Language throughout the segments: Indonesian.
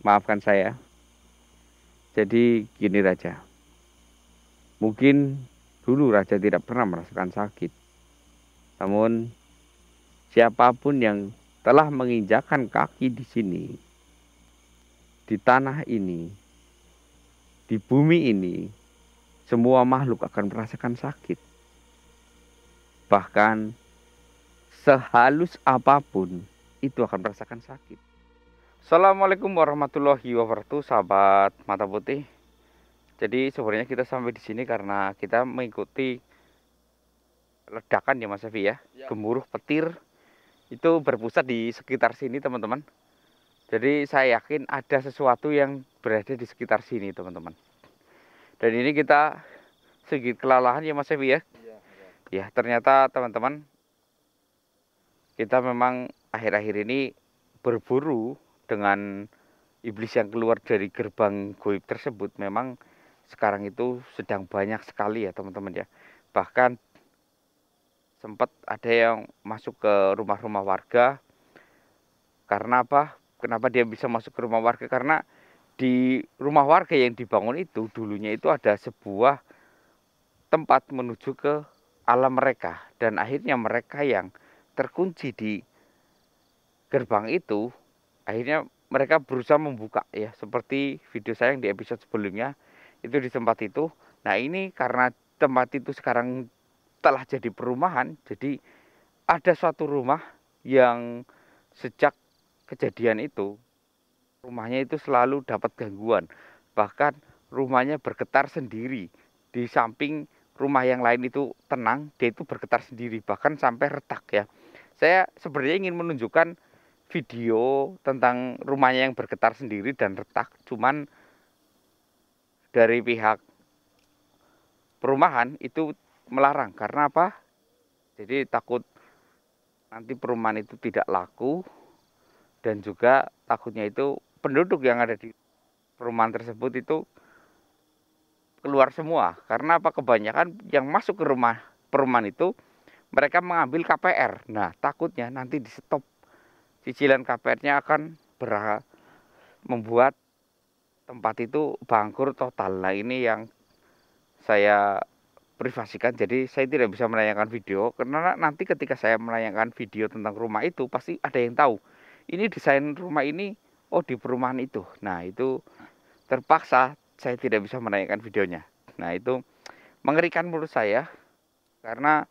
Maafkan saya. Jadi gini Raja, mungkin dulu Raja tidak pernah merasakan sakit. Namun siapapun yang telah menginjakan kaki di sini, di tanah ini, di bumi ini, semua makhluk akan merasakan sakit. Bahkan sehalus apapun itu akan merasakan sakit. Assalamualaikum warahmatullahi wabarakatuh, sahabat mata putih. Jadi sebenarnya kita sampai di sini karena kita mengikuti ledakan ya Mas Evi ya. Gemuruh petir itu berpusat di sekitar sini teman-teman. Jadi saya yakin ada sesuatu yang berada di sekitar sini teman-teman. Dan ini kita sedikit kelelahan ya Mas Evi ya. Ya ternyata teman-teman, kita memang akhir-akhir ini berburu dengan iblis yang keluar dari gerbang goib tersebut. Memang sekarang itu sedang banyak sekali ya teman-teman ya. Bahkan sempat ada yang masuk ke rumah-rumah warga. Karena apa? Kenapa dia bisa masuk ke rumah warga? Karena di rumah warga yang dibangun itu dulunya itu ada sebuah tempat menuju ke alam mereka. Dan akhirnya mereka yang terkunci di gerbang itu, akhirnya mereka berusaha membuka ya. Seperti video saya yang di episode sebelumnya, itu di tempat itu. Nah ini karena tempat itu sekarang telah jadi perumahan, jadi ada suatu rumah yang sejak kejadian itu, rumahnya itu selalu dapat gangguan. Bahkan rumahnya bergetar sendiri. Di samping rumah yang lain itu tenang, dia itu bergetar sendiri. Bahkan sampai retak ya. Saya sebenarnya ingin menunjukkan video tentang rumahnya yang bergetar sendiri dan retak. Cuman dari pihak perumahan itu melarang. Karena apa? Jadi takut nanti perumahan itu tidak laku. Dan juga takutnya itu penduduk yang ada di perumahan tersebut itu keluar semua. Karena apa? Kebanyakan yang masuk ke rumah perumahan itu mereka mengambil KPR. Nah takutnya nanti di stop, cicilan KPR-nya akan membuat tempat itu bangkrut total. Nah ini yang saya privasikan, jadi saya tidak bisa menayangkan video karena nanti ketika saya menayangkan video tentang rumah itu pasti ada yang tahu ini desain rumah ini, oh di perumahan itu. Nah itu terpaksa saya tidak bisa menayangkan videonya. Nah itu mengerikan menurut saya karena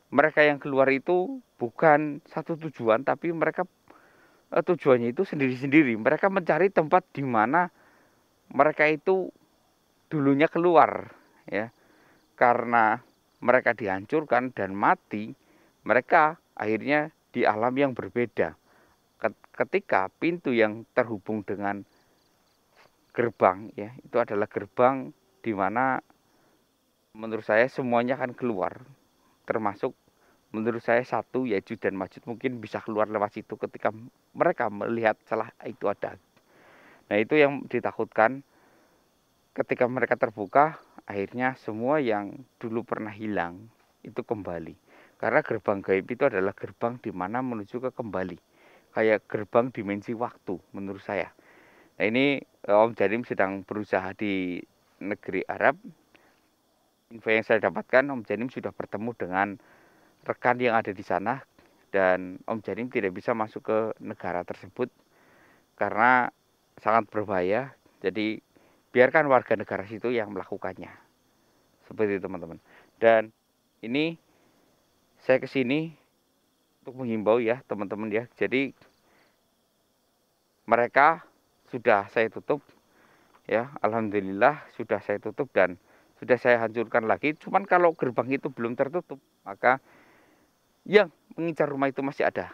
mereka yang keluar itu bukan satu tujuan, tapi mereka tujuannya itu sendiri-sendiri. Mereka mencari tempat di mana mereka itu dulunya keluar ya. Karena mereka dihancurkan dan mati, mereka akhirnya di alam yang berbeda. Ketika pintu yang terhubung dengan gerbang ya, itu adalah gerbang di mana menurut saya semuanya akan keluar. Termasuk menurut saya satu Ya'juj dan Ma'juj mungkin bisa keluar lewat situ ketika mereka melihat celah itu ada. Nah itu yang ditakutkan ketika mereka terbuka, akhirnya semua yang dulu pernah hilang itu kembali. Karena gerbang gaib itu adalah gerbang di mana menuju ke kembali. Kayak gerbang dimensi waktu menurut saya. Nah ini Om Jadim sedang berusaha di negeri Arab. Info yang saya dapatkan, Om Jadim sudah bertemu dengan rekan yang ada di sana. Dan Om Jadim tidak bisa masuk ke negara tersebut karena sangat berbahaya. Jadi biarkan warga negara situ yang melakukannya. Seperti itu teman-teman. Dan ini saya kesini untuk menghimbau ya teman-teman ya. Jadi mereka sudah saya tutup ya. Alhamdulillah sudah saya tutup dan sudah saya hancurkan lagi. Cuman kalau gerbang itu belum tertutup, maka yang mengincar rumah itu masih ada.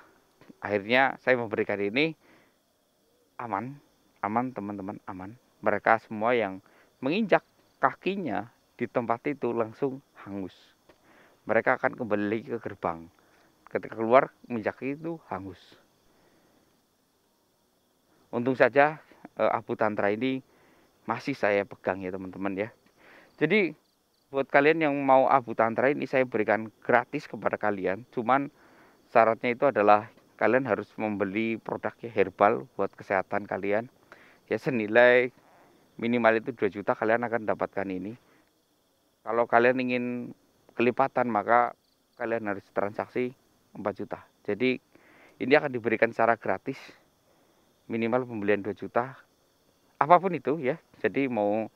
Akhirnya saya memberikan ini aman, aman teman-teman, aman. Mereka semua yang menginjak kakinya di tempat itu langsung hangus. Mereka akan kembali ke gerbang. Ketika keluar, menginjak itu hangus. Untung saja Abu Tantra ini masih saya pegang ya teman-teman ya. Jadi buat kalian yang mau Abu Tantra ini saya berikan gratis kepada kalian. Cuman syaratnya itu adalah kalian harus membeli produknya herbal buat kesehatan kalian. ya senilai minimal itu 2 juta kalian akan dapatkan ini. Kalau kalian ingin kelipatan maka kalian harus transaksi 4 juta. Jadi ini akan diberikan secara gratis, minimal pembelian 2 juta. Apapun itu ya. Jadi mau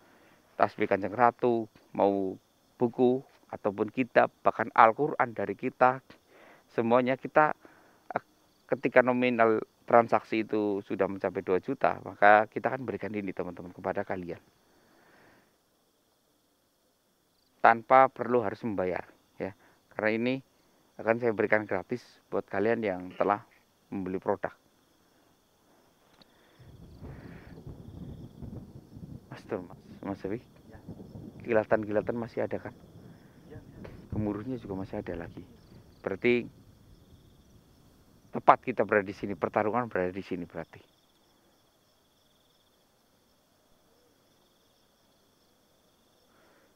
tasbih Kanjeng Ratu, mau buku ataupun kitab, bahkan Al-Qur'an dari kita, semuanya kita ketika nominal transaksi itu sudah mencapai 2 juta, maka kita akan berikan ini teman-teman kepada kalian. Tanpa perlu harus membayar ya. Karena ini akan saya berikan gratis buat kalian yang telah membeli produk. Mas Dewi, kilatan-kilatan masih ada kan? Gemuruhnya juga masih ada lagi. Berarti tepat kita berada di sini, pertarungan berada di sini berarti.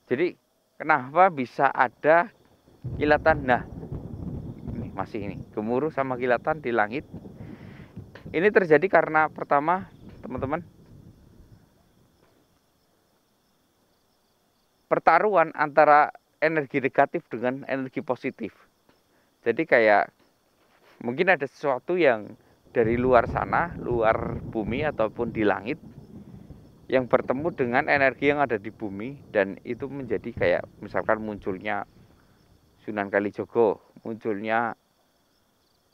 Jadi kenapa bisa ada kilatan? Nah, ini masih ini gemuruh sama kilatan di langit. Ini terjadi karena pertama, teman-teman, pertaruhan antara energi negatif dengan energi positif. Jadi kayak mungkin ada sesuatu yang dari luar sana, luar bumi ataupun di langit, yang bertemu dengan energi yang ada di bumi, dan itu menjadi kayak misalkan munculnya Sunan Kalijogo, munculnya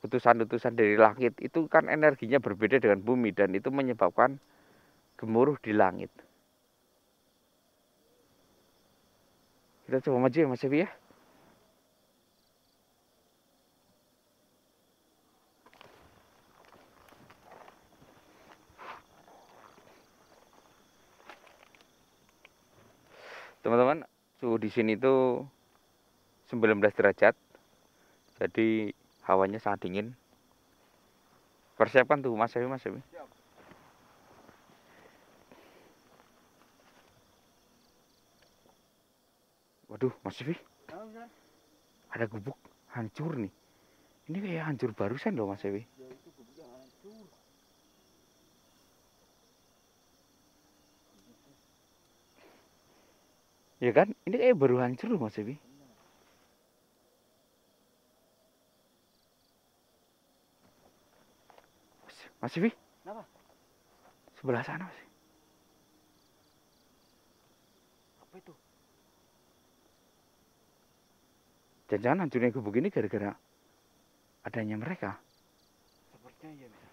utusan-utusan dari langit, itu kan energinya berbeda dengan bumi dan itu menyebabkan gemuruh di langit. Kita coba maju ya Mas Evi ya. Teman-teman, suhu di sini tuh 19 derajat. Jadi hawanya sangat dingin. Persiapkan tuh Mas Evi, Mas Evi. Waduh, Mas Evi. Ada gubuk hancur nih. Ini kayak hancur barusan loh Mas Evi. Ya kan? Ini kayak baru hancur loh Mas Evi. Mas Evi? Kenapa? Sebelah sana Mas. Apa itu? Jangan-jangan hancurnya gubuk ini gara-gara adanya mereka. Sepertinya iya bisa.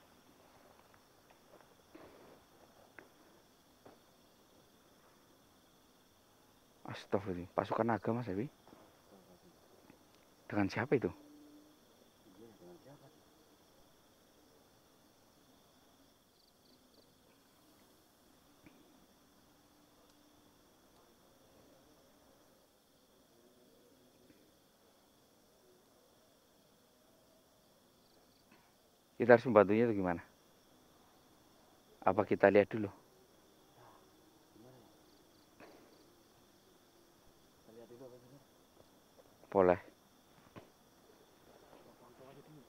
Astagfirullah, pasukan naga Mas Evi. Dengan siapa itu? Iya, dengan siapa? Kita harus membantunya itu gimana? Apa kita lihat dulu? Gimana ya? Kita lihat dulu apa sih? Boleh. Pantau aja dulu.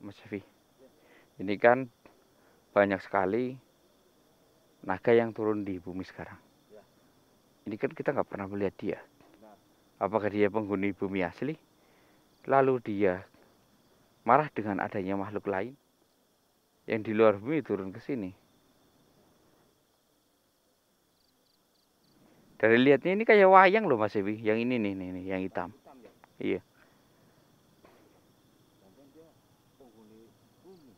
Mas Evi. Ini kan banyak sekali naga yang turun di bumi sekarang. Ya. Ini kan kita nggak pernah melihat dia. Benar. Apakah dia penghuni bumi asli? Lalu dia marah dengan adanya makhluk lain yang di luar bumi turun ke sini. Dari lihatnya ini kayak wayang loh Mas Evi. Yang ini nih, yang hitam. Hitam ya? Iya. Jangan dia penghuni bumi.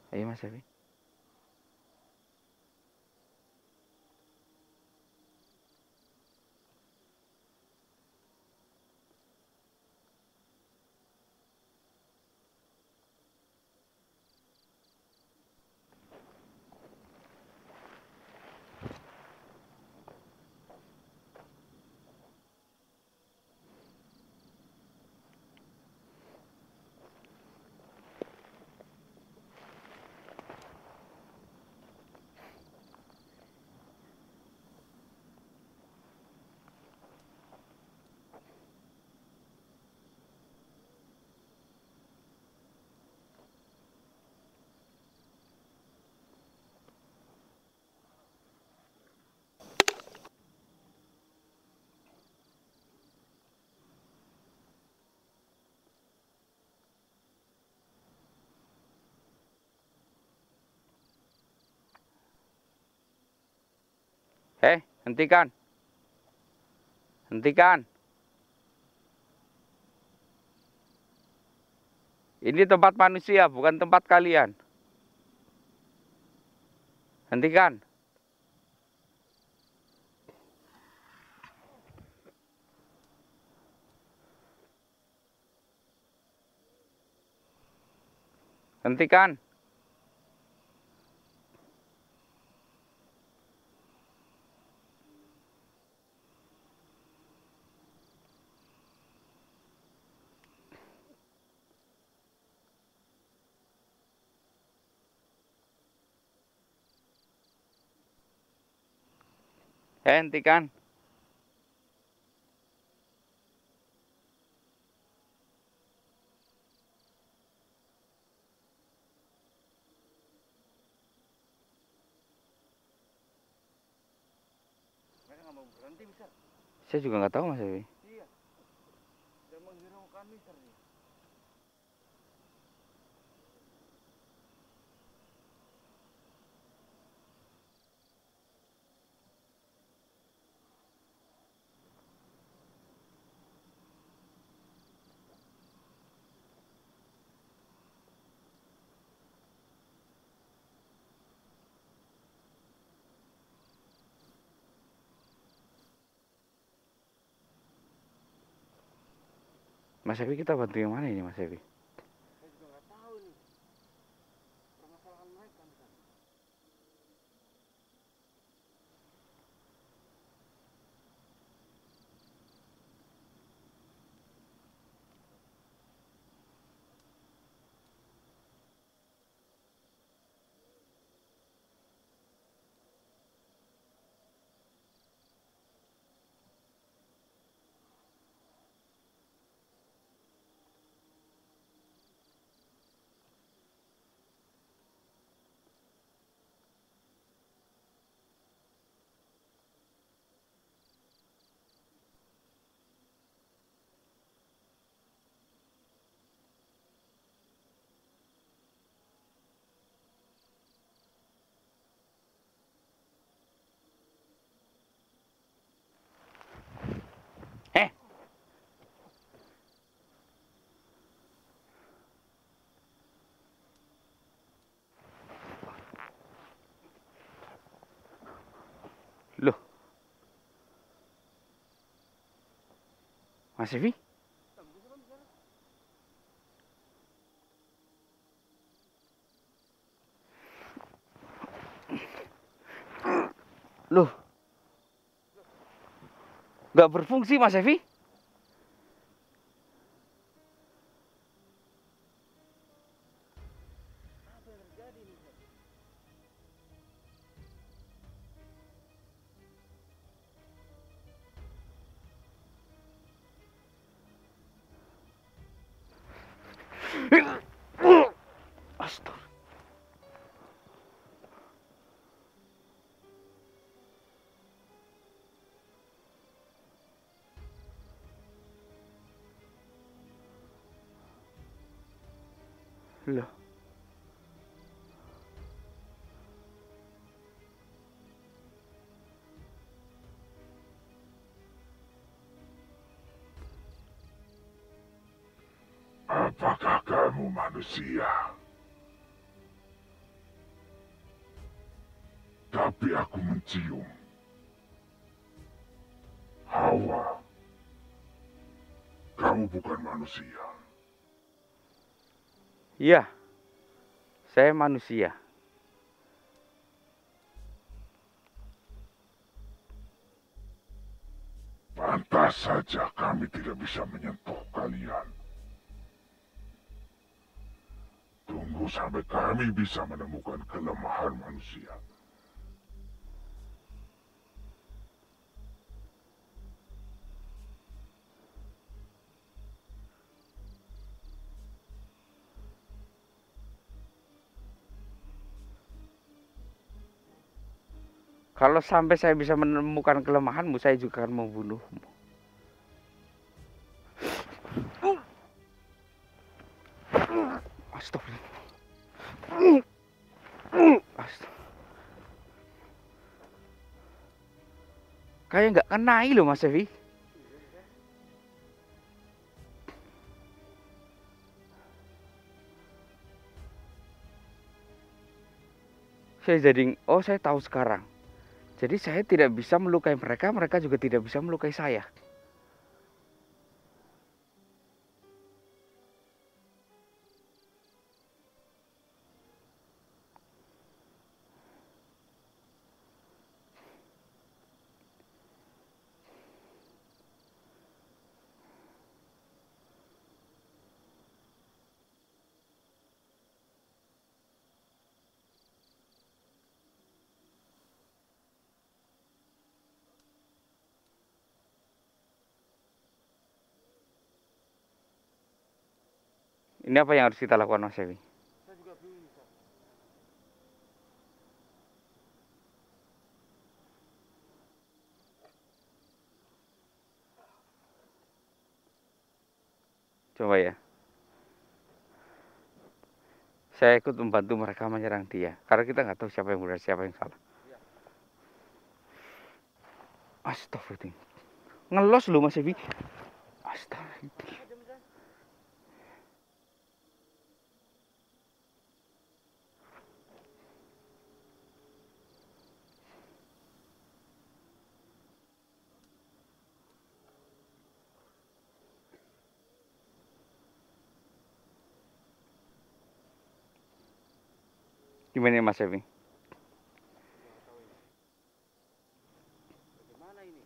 Ayo Mas Evi. Hentikan. Hentikan. Ini tempat manusia, bukan tempat kalian. Hentikan. Hentikan. Hentikan. Mereka nggak mau berhenti, Mister. Saya juga nggak tahu Mas Evi. Iya. Dan menghiraukan Mister nih. Mas Evi, kita bantu yang mana ini Mas Evi? Saya juga nggak tahu nih. Permasalahan mereka, Mister. Eh, loh, Mas Evi? Tembus apa, Mister? Loh, nggak berfungsi Mas Evi? Apa yang terjadi, Mister? Astaga. Loh. Apakah kamu manusia? Tapi aku mencium Hawa. Kamu bukan manusia. Iya, saya manusia. Pantas saja kami tidak bisa menyentuh kalian. Tunggu sampai kami bisa menemukan kelemahan manusia. Kalau sampai saya bisa menemukan kelemahanmu, saya juga akan membunuhmu. Astagfirullah. Kayak nggak kenai loh Mas Evi. Saya tahu sekarang. Jadi saya tidak bisa melukai mereka, mereka juga tidak bisa melukai saya. Ini apa yang harus kita lakukan Mas Evi? Saya juga bingung, Kak. Coba ya. Saya ikut membantu mereka menyerang dia. Karena kita nggak tahu siapa yang benar, siapa yang salah. Iya. Astagfirullah. Ngelos loh Mas Evi. Astagfirullah. Diam, San. Gimana Mas Evi? Nggak tahu ini. Bagaimana ini?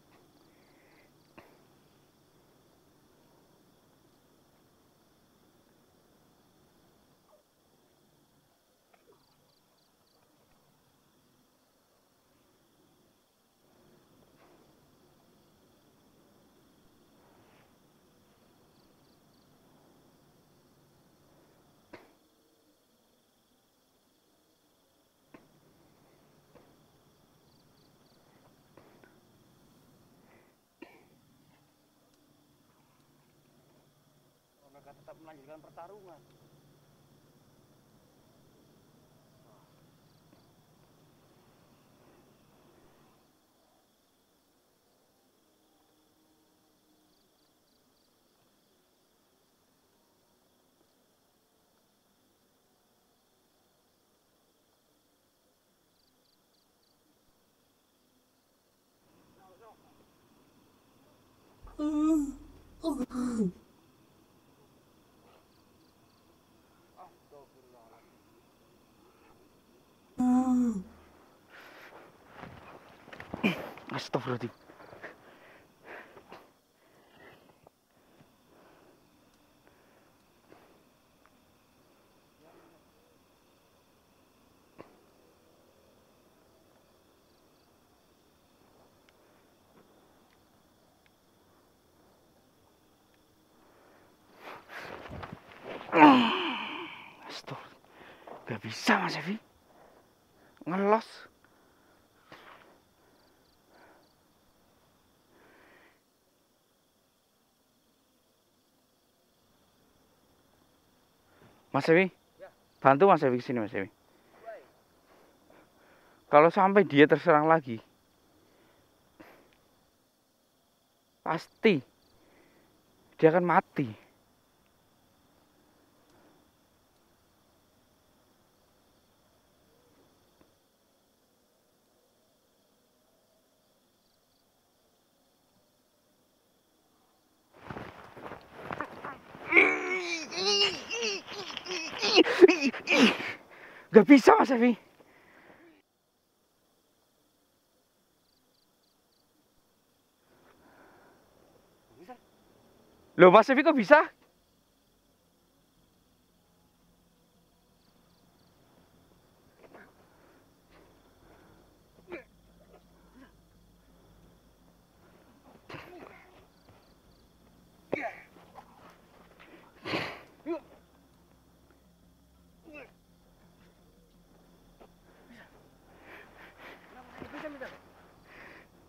Mereka tetap melanjutkan pertarungan. Astagfirullahaladzim. Astagfirullah. Astagfirullah. Gak bisa Mas Evi. Ngelos. Mas Evi, Ya. bantu Mas Evi kesini Mas Evi. Kalau sampai dia terserang lagi, pasti dia akan mati. Gak bisa Mas Evi. Bisa. Loh Mas Evi kok bisa? Bisa.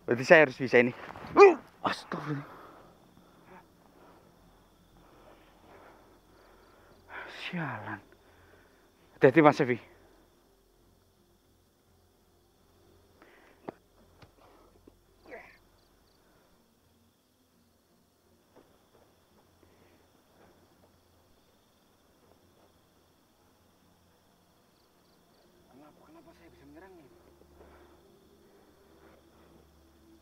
Berarti saya harus bisa ini. Astagfirullah. Sialan. Hati-hati Mas Evi. Kenapa saya bisa menyerangnya?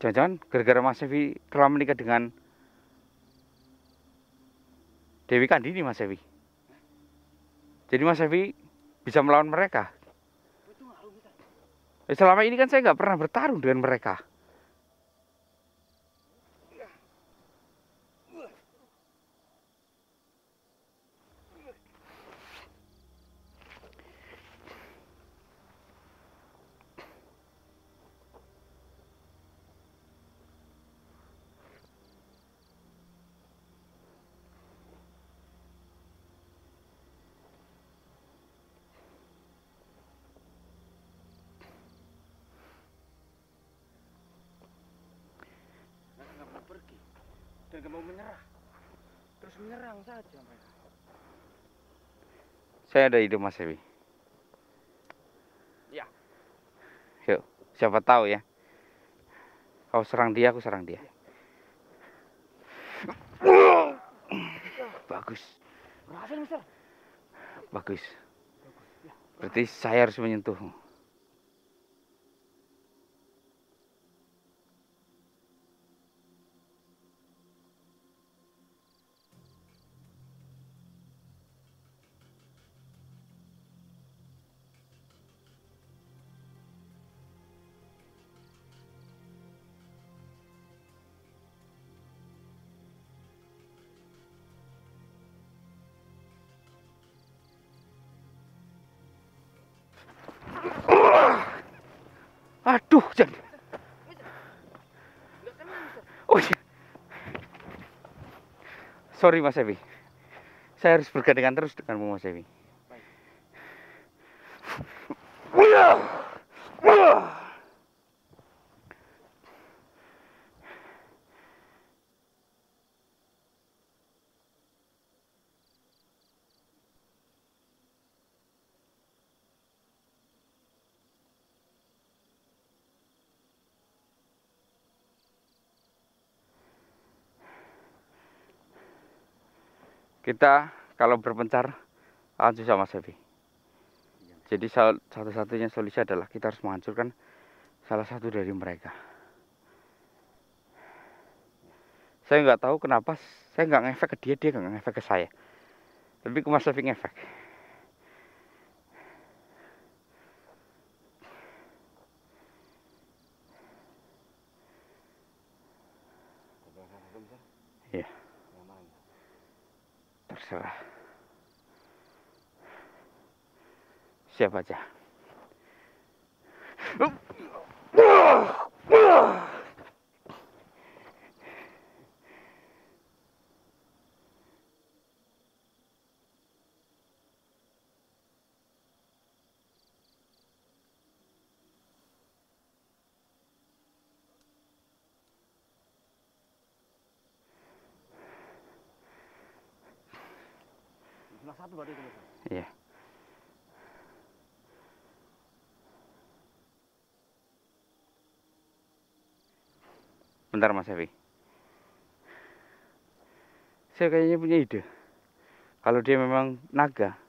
Jangan-jangan gara-gara Mas Evi telah menikah dengan Dewi Kandini Mas Evi. Jadi Mas Evi bisa melawan mereka. Itu ngaruh bisa. Selama ini kan saya nggak pernah bertarung dengan mereka. Mereka nggak mau pergi dan nggak mau menyerah. Terus menyerang saja mereka. Saya ada ide Mas Evi. Ya. Yuk, siapa tahu ya. Kau serang dia, aku serang dia. Bagus, Berhasil Mister. bagus. Ya. Berarti saya harus menyentuhmu. Aduh, jangan. Nggak kena Mister. Oh iya. Sorry Mas Evi. Saya harus bergandengan terus denganmu Mas Evi. Baik. Kita kalau berpencar akan susah Mas Evi. Jadi satu-satunya solusi adalah kita harus menghancurkan salah satu dari mereka. Saya nggak tahu kenapa saya nggak ngefek ke dia, dia nggak ngefek ke saya. Tapi ke Mas Evi ngefek. Iya, terserah. Siapa aja. Sebelah satu baru itu Mister. Iya. Bentar Mas Evi. Saya kayaknya punya ide. Kalau dia memang naga,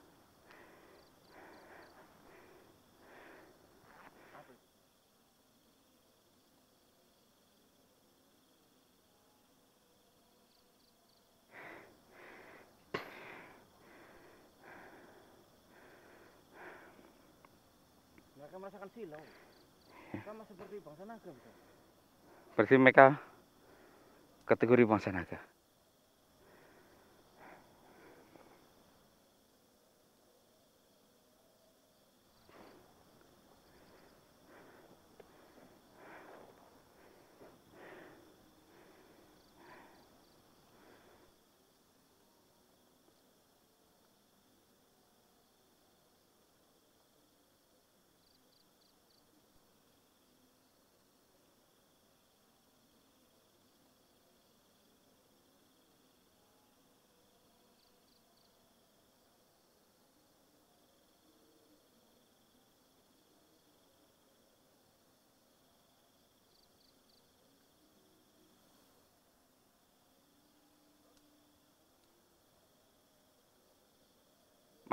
mereka merasakan silau. Sama seperti bangsa naga bisa. Berarti mereka kategori bangsa naga.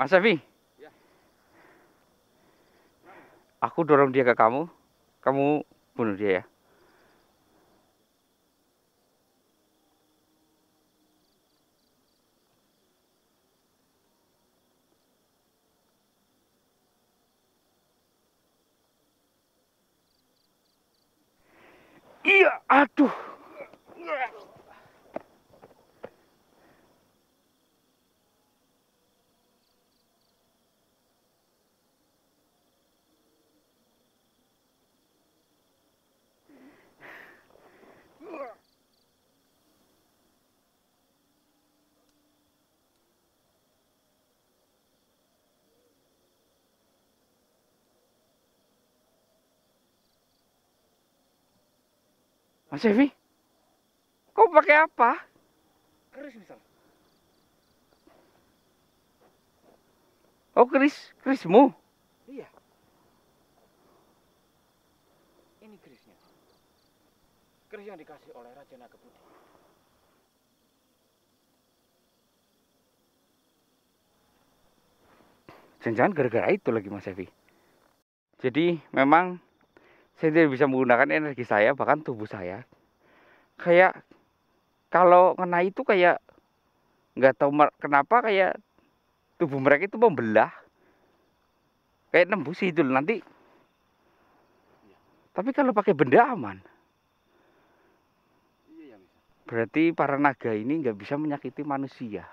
Mas Evi, Ya. aku dorong dia ke kamu, kamu bunuh dia ya. Iya, aduh. Mas Evi, kau pakai apa? Keris misal. Oh, kerismu. Iya. Ini kerisnya. Keris yang dikasih oleh Raja Naga Putih. Jangan-jangan gara-gara itu lagi Mas Evi. Jadi memang saya tidak bisa menggunakan energi saya, bahkan tubuh saya. Kayak kalau kena itu kayak nggak tahu kenapa kayak tubuh mereka itu membelah. Kayak nembus itu loh nanti. Tapi kalau pakai benda aman. Iya ya bisa. Berarti para naga ini nggak bisa menyakiti manusia.